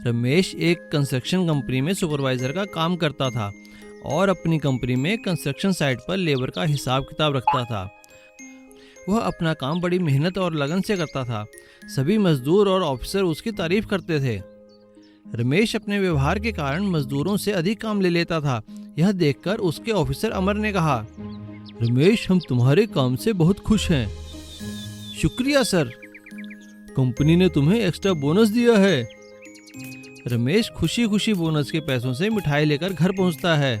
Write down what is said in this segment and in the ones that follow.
रमेश एक construction company में supervisor का काम करता था और अपनी कंपनी में कंस्ट्रक्शन साइट पर लेबर का हिसाब किताब रखता था। वह अपना काम बड़ी मेहनत और लगन से करता था। सभी मजदूर और ऑफिसर उसकी तारीफ करते थे। रमेश अपने व्यवहार के कारण मजदूरों से अधिक काम ले लेता था। यह देखकर उसके ऑफिसर अमर ने कहा, रमेश, हम तुम्हारे काम से बहुत खुश हैं। शुक्रिया सर, कंपनी ने तुम्हें एक्स्ट्रा बोनस दिया है। रमेश खुशी खुशी बोनस के पैसों से मिठाई लेकर घर पहुंचता है।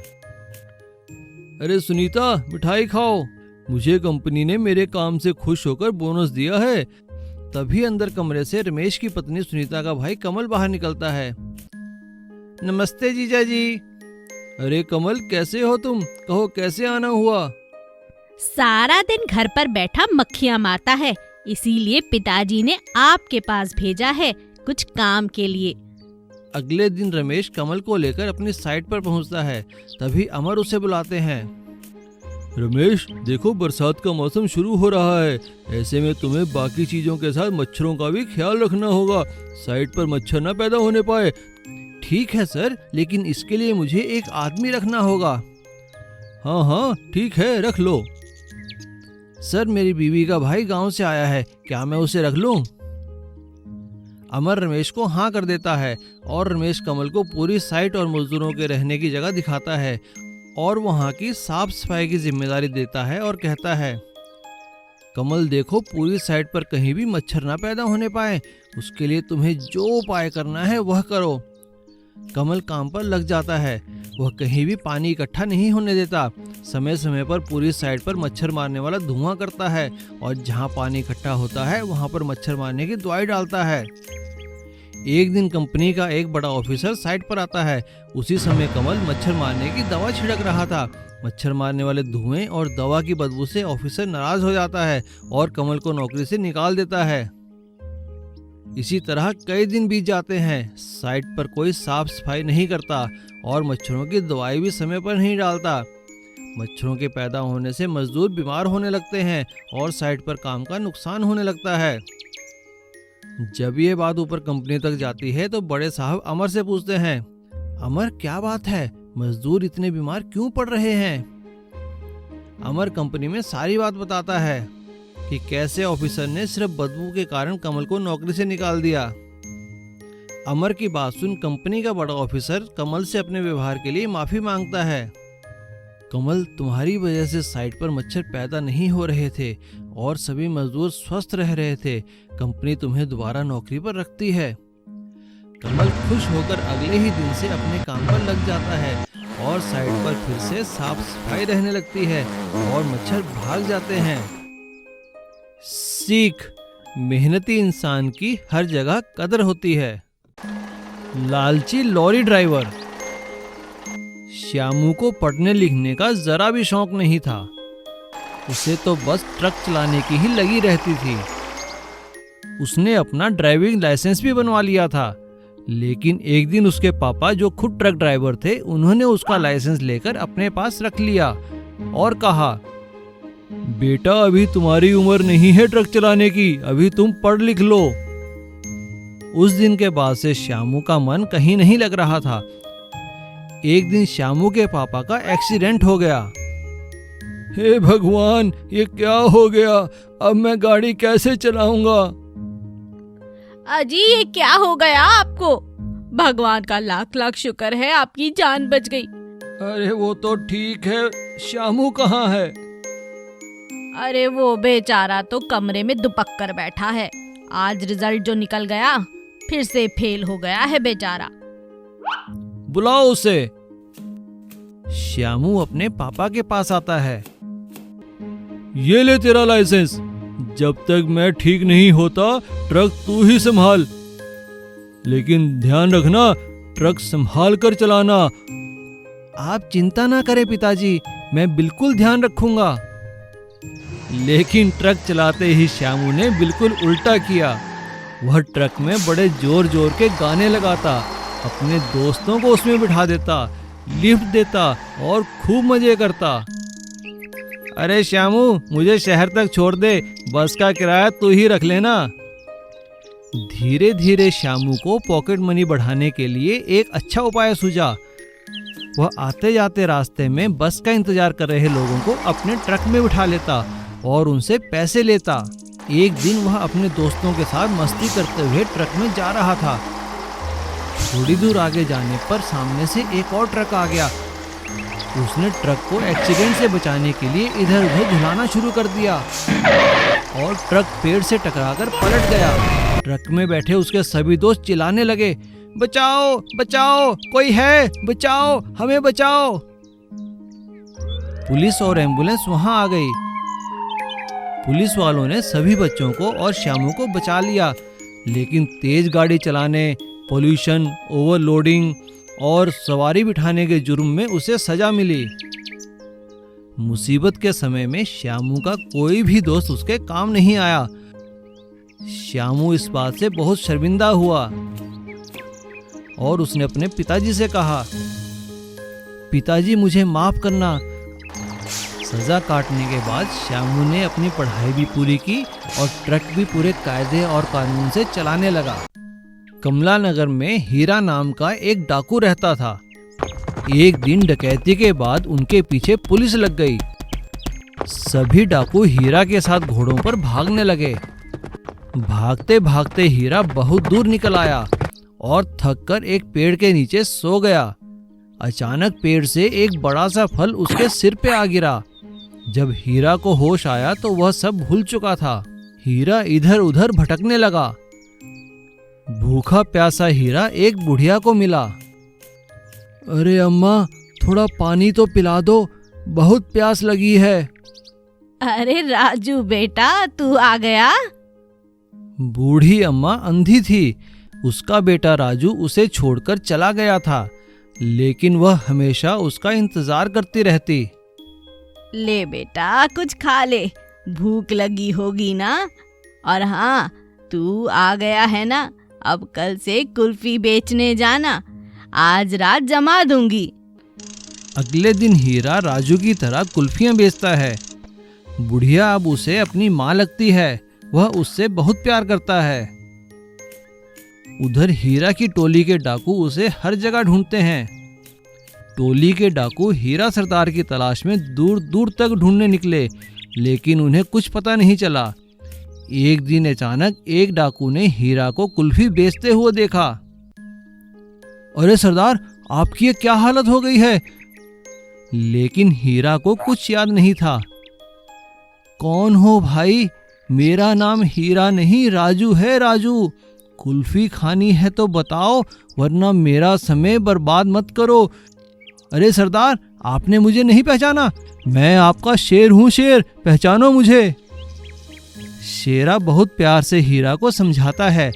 अरे सुनीता, मिठाई खाओ, मुझे कंपनी ने मेरे काम से खुश होकर बोनस दिया है। तभी अंदर कमरे से रमेश की पत्नी सुनीता का भाई कमल बाहर निकलता है। नमस्ते जीजा जी। अरे कमल, कैसे हो तुम? कहो कैसे आना हुआ? सारा दिन घर पर बैठा मक्खियाँ मारता है, इसीलिए पिताजी ने आपके पास भेजा है कुछ काम के लिए। अगले दिन रमेश कमल को लेकर अपनी साइट पर पहुंचता है। तभी अमर उसे बुलाते हैं। रमेश, देखो बरसात का मौसम शुरू हो रहा है। ऐसे में तुम्हें बाकी चीजों के साथ मच्छरों का भी ख्याल रखना होगा। साइट पर मच्छर न पैदा होने पाए। ठीक है सर, लेकिन इसके लिए मुझे एक आदमी रखना होगा। हाँ हाँ ठीक है, रख लो। सर, मेरी बीवी का भाई गांव से आया है, क्या मैं उसे रख लूं? अमर रमेश को हाँ कर देता है और रमेश कमल को पूरी साइट और मजदूरों के रहने की जगह दिखाता है और वहाँ की साफ सफाई की जिम्मेदारी देता है और कहता है, कमल देखो, पूरी साइट पर कहीं भी मच्छर ना पैदा होने पाए, उसके लिए तुम्हें जो उपाय करना है वह करो। कमल काम पर लग जाता है। वह कहीं भी पानी इकट्ठा नहीं होने देता। समय समय पर पूरी साइट पर मच्छर मारने वाला धुआं करता है और जहाँ पानी इकट्ठा होता है वहाँ पर मच्छर मारने की दवाई डालता है। एक दिन कंपनी का एक बड़ा ऑफिसर साइट पर आता है। उसी समय कमल मच्छर मारने की दवा छिड़क रहा था। मच्छर मारने वाले धुएं और दवा की बदबू से ऑफिसर नाराज हो जाता है और कमल को नौकरी से निकाल देता है। इसी तरह कई दिन बीत जाते हैं। साइट पर कोई साफ सफाई नहीं करता और मच्छरों की दवाई भी समय पर नहीं डालता। मच्छरों के पैदा होने से मजदूर बीमार होने लगते हैं और साइट पर काम का नुकसान होने लगता है। जब ये बात ऊपर कंपनी तक जाती है तो बड़े साहब अमर से पूछते हैं, अमर क्या बात है, मजदूर इतने बीमार क्यों पड़ रहे हैं? अमर कंपनी में सारी बात बताता है कि कैसे ऑफिसर ने सिर्फ बदबू के कारण कमल को नौकरी से निकाल दिया। अमर की बात सुन कंपनी का बड़ा ऑफिसर कमल से अपने व्यवहार के लिए माफी मांगता है। कमल, तुम्हारी वजह से साइट पर मच्छर पैदा नहीं हो रहे थे और सभी मजदूर स्वस्थ रह रहे थे। कंपनी तुम्हें दोबारा नौकरी पर रखती है। कमल खुश होकर अगले ही दिन से अपने काम पर लग जाता है और साइट पर फिर से साफ सफाई रहने लगती है और मच्छर भाग जाते हैं। सीख, मेहनती इंसान की हर जगह कदर होती है। लालची लॉरी ड्राइवर। श्यामू को पढ़ने लिखने का जरा भी शौक नहीं था। उसे तो बस ट्रक चलाने की ही लगी रहती थी। उसने अपना ड्राइविंग लाइसेंस भी बनवा लिया था, लेकिन एक दिन उसके पापा, जो खुद ट्रक ड्राइवर थे, उन्होंने उसका लाइसेंस लेकर अपने पास रख लिया और कहा, बेटा अभी तुम्हारी उम्र नहीं है ट्रक चलाने की, अभी तुम पढ़ लिख लो। उस दिन के बाद से श्यामू का मन कहीं नहीं लग रहा था। एक दिन श्यामू के पापा का एक्सीडेंट हो गया। हे भगवान, ये क्या हो गया? अब मैं गाड़ी कैसे चलाऊंगा? अजी, ये क्या हो गया आपको? भगवान का लाख लाख शुक्र है आपकी जान बच गई। अरे वो तो ठीक है, श्यामू कहाँ है? अरे वो बेचारा तो कमरे में दुपक कर बैठा है। आज रिजल्ट जो निकल गया, फिर से फेल हो गया है बेचारा। बुलाओ उसे। श्यामू अपने पापा के पास आता है। ये ले तेरा लाइसेंस, जब तक मैं ठीक नहीं होता ट्रक तू ही संभाल, लेकिन ध्यान रखना ट्रक संभाल कर चलाना। आप चिंता ना करें पिताजी, मैं बिल्कुल ध्यान रखूंगा। लेकिन ट्रक चलाते ही श्यामू ने बिल्कुल उल्टा किया। वह ट्रक में बड़े जोर जोर के गाने लगाता, अपने दोस्तों को उसमें बिठा देता, लिफ्ट देता और खूब मजे करता। अरे श्यामू, मुझे शहर तक छोड़ दे, बस का किराया तू ही रख लेना। धीरे धीरे श्यामू को पॉकेट मनी बढ़ाने के लिए एक अच्छा उपाय सूझा। वह आते जाते रास्ते में बस का इंतजार कर रहे लोगों को अपने ट्रक में बिठा लेता और उनसे पैसे लेता। एक दिन वह अपने दोस्तों के साथ मस्ती करते हुए ट्रक में जा रहा था। थोड़ी दूर आगे जाने पर सामने से एक और ट्रक आ गया। उसने ट्रक को एक्सीडेंट से बचाने के लिए इधर उधर घुमाना शुरू कर दिया और ट्रक पेड़ से टकराकर पलट गया। ट्रक में बैठे उसके सभी दोस्त चिल्लाने लगे, बचाओ बचाओ, कोई है, बचाओ, हमें बचाओ। पुलिस और एम्बुलेंस वहां आ गई। पुलिस वालों ने सभी बच्चों को और श्यामू को बचा लिया, लेकिन तेज गाड़ी चलाने, पोल्यूशन, ओवरलोडिंग और सवारी बिठाने के जुर्म में उसे सजा मिली। मुसीबत के समय में श्यामू का कोई भी दोस्त उसके काम नहीं आया। श्यामू इस बात से बहुत शर्मिंदा हुआ और उसने अपने पिताजी से कहा, पिताजी मुझे माफ करना। सजा काटने के बाद श्यामू ने अपनी पढ़ाई भी पूरी की और ट्रक भी पूरे कायदे और कानून से चलाने लगा। कमला नगर में हीरा नाम का एक डाकू रहता था। एक दिन डकैती के बाद उनके पीछे पुलिस लग गई। सभी डाकू हीरा के साथ घोड़ों पर भागने लगे। भागते भागते हीरा बहुत दूर निकल आया और थककर एक पेड़ के नीचे सो गया। अचानक पेड़ से एक बड़ा सा फल उसके सिर पे आ गिरा। जब हीरा को होश आया तो वह सब भूल चुका था। हीरा इधर उधर भटकने लगा। भूखा प्यासा हीरा एक बुढ़िया को मिला। अरे अम्मा, थोड़ा पानी तो पिला दो, बहुत प्यास लगी है। अरे राजू बेटा, तू आ गया। बूढ़ी अम्मा अंधी थी। उसका बेटा राजू उसे छोड़कर चला गया था, लेकिन वह हमेशा उसका इंतजार करती रहती। ले बेटा, कुछ खा ले, भूख लगी होगी ना। और हाँ, तू आ गया है ना, अब कल से कुल्फी बेचने जाना, आज रात जमा दूंगी। अगले दिन हीरा राजू की तरह कुल्फियां बेचता है। बुढ़िया अब उसे अपनी माँ लगती है। वह उससे बहुत प्यार करता है। उधर हीरा की टोली के डाकू उसे हर जगह ढूंढते हैं। टोली के डाकू हीरा सरदार की तलाश में दूर दूर तक ढूंढने निकले, लेकिन उन्हें कुछ पता नहीं चला। एक दिन अचानक एक डाकू ने हीरा को कुल्फी बेचते हुए देखा। अरे सरदार, आपकी ये क्या हालत हो गई है? लेकिन हीरा को कुछ याद नहीं था। कौन हो भाई? मेरा नाम हीरा नहीं, राजू है, राजू। कुल्फी खानी है तो बताओ, वरना मेरा समय बर्बाद मत करो। अरे सरदार, आपने मुझे नहीं पहचाना? मैं आपका शेर हूँ, शेर, पहचानो मुझे। शेरा बहुत प्यार से हीरा को समझाता है,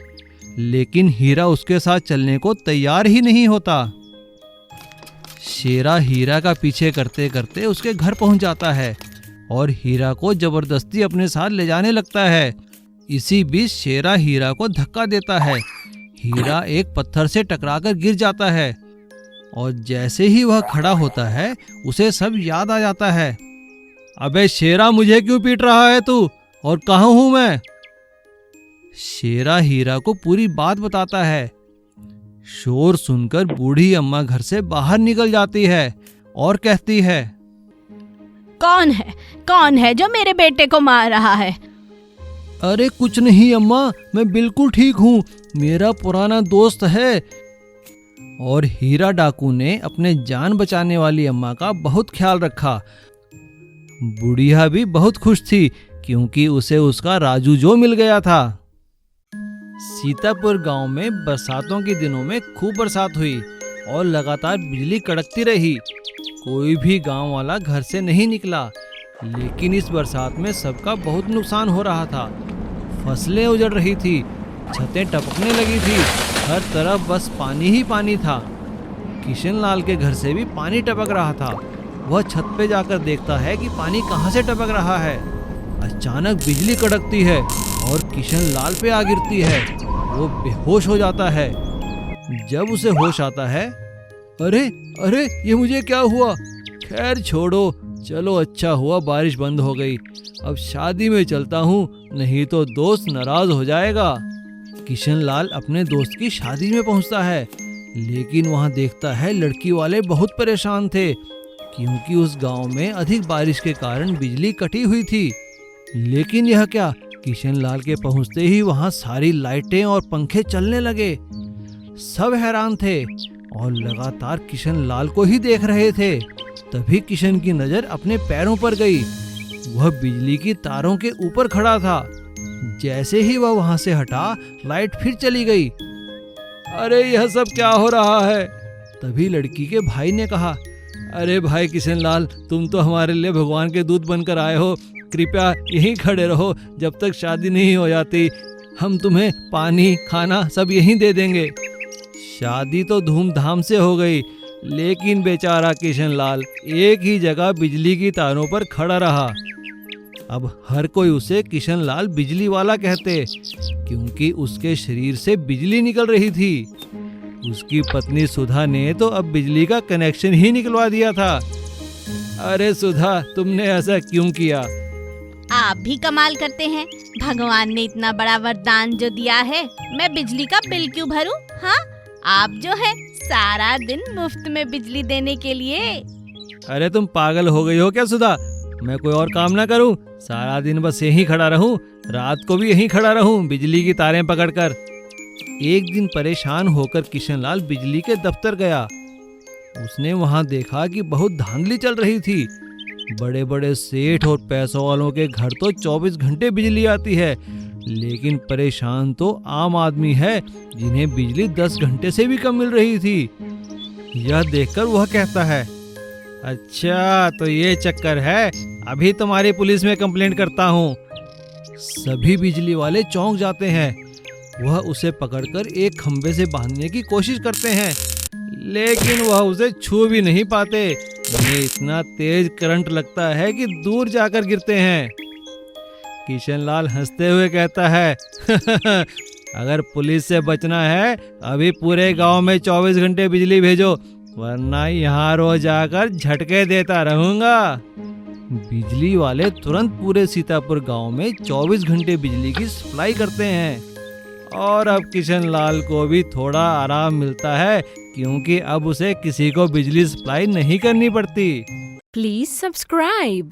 लेकिन हीरा उसके साथ चलने को तैयार ही नहीं होता। शेरा हीरा का पीछे करते करते उसके घर पहुंच जाता है और हीरा को जबरदस्ती अपने साथ ले जाने लगता है। इसी बीच शेरा हीरा को धक्का देता है। हीरा एक पत्थर से टकराकर गिर जाता है और जैसे ही वह खड़ा होता है उसे सब याद आ जाता है। अबे शेरा, मुझे क्यों पीट रहा है तू, और कहाँ हूं मैं? शेरा हीरा को पूरी बात बताता है। शोर सुनकर बूढ़ी अम्मा घर से बाहर निकल जाती है और कहती है, कौन है जो मेरे बेटे को मार रहा है? अरे कुछ नहीं अम्मा, मैं बिल्कुल ठीक हूँ, मेरा पुराना दोस्त है। और हीरा डाकू ने अपने जान बचाने वाली अम्मा का बहुत ख्याल रखा। बुढ़िया भी बहुत खुश थी क्योंकि उसे उसका राजू जो मिल गया था। सीतापुर गांव में बरसातों के दिनों में खूब बरसात हुई और लगातार बिजली कड़कती रही। कोई भी गांव वाला घर से नहीं निकला, लेकिन इस बरसात में सबका बहुत नुकसान हो रहा था। फसलें उजड़ रही थी, छतें टपकने लगी थी, हर तरफ बस पानी ही पानी था। किशन लाल के घर से भी पानी टपक रहा था। वह छत पे जाकर देखता है कि पानी कहाँ से टपक रहा है। अचानक बिजली कड़कती है और किशन लाल पे आ गिरती है। वो बेहोश हो जाता है। जब उसे होश आता है, अरे अरे ये मुझे क्या हुआ? खैर छोड़ो, चलो अच्छा हुआ बारिश बंद हो गई। अब शादी में चलता हूँ, नहीं तो दोस्त नाराज हो जाएगा। किशन लाल अपने दोस्त की शादी में पहुंचता है, लेकिन वहां देखता है लड़की वाले बहुत परेशान थे क्योंकि उस गांव में अधिक बारिश के कारण बिजली कटी हुई थी। लेकिन यह क्या, किशन लाल के पहुंचते ही वहां सारी लाइटें और पंखे चलने लगे। सब हैरान थे और लगातार किशन लाल को ही देख रहे थे। तभी किशन की नजर अपने पैरों पर गई। वह बिजली की तारों के ऊपर खड़ा था। जैसे ही वह वहां से हटा, लाइट फिर चली गई। अरे यह सब क्या हो रहा है? तभी लड़की के भाई ने कहा, अरे भाई किशन लाल, तुम तो हमारे लिए भगवान के दूत बनकर आए हो। कृपया यहीं खड़े रहो, जब तक शादी नहीं हो जाती। हम तुम्हें पानी खाना सब यहीं दे देंगे। शादी तो धूमधाम से हो गई, लेकिन बेचारा किशन लाल एक ही जगह बिजली की तारों पर खड़ा रहा। अब हर कोई उसे किशन लाल बिजली वाला कहते, क्योंकि उसके शरीर से बिजली निकल रही थी। उसकी पत्नी सुधा ने तो अब बिजली का कनेक्शन ही निकलवा दिया था। अरे सुधा, तुमने ऐसा क्यों किया? आप भी कमाल करते हैं। भगवान ने इतना बड़ा वरदान जो दिया है, मैं बिजली का बिल क्यों भरूं? हाँ, आप जो है सारा दिन मुफ्त में बिजली देने के लिए। अरे तुम पागल हो गई हो क्या सुधा? मैं कोई और काम ना करूं? सारा दिन बस यहीं खड़ा रहूं, रात को भी यहीं खड़ा रहूं बिजली की तारें पकड़कर। एक दिन परेशान होकर किशन लाल बिजली के दफ्तर गया। उसने वहां देखा कि बहुत धांधली चल रही थी। बड़े बड़े सेठ और पैसों वालों के घर तो 24 घंटे बिजली आती है, लेकिन परेशान तो आम आदमी है जिन्हें बिजली 10 घंटे से भी कम मिल रही थी। यह देखकर वह कहता है, अच्छा तो ये चक्कर है, अभी तुम्हारी पुलिस में कंप्लेंट करता हूँ। सभी बिजली वाले चौंक जाते हैं। वह उसे पकड़कर एक खंबे से बांधने की कोशिश करते हैं, लेकिन वह उसे छू भी नहीं पाते। उन्हें इतना तेज करंट लगता है कि दूर जाकर गिरते हैं। किशन लाल हंसते हुए कहता है, अगर पुलिस से बचना है, अभी पूरे गांव में 24 घंटे बिजली भेजो, वरना यहाँ रोज आकर झटके देता रहूंगा। बिजली वाले तुरंत पूरे सीतापुर गांव में 24 घंटे बिजली की सप्लाई करते हैं। और अब किशन लाल को भी थोड़ा आराम मिलता है, क्योंकि अब उसे किसी को बिजली सप्लाई नहीं करनी पड़ती। Please subscribe.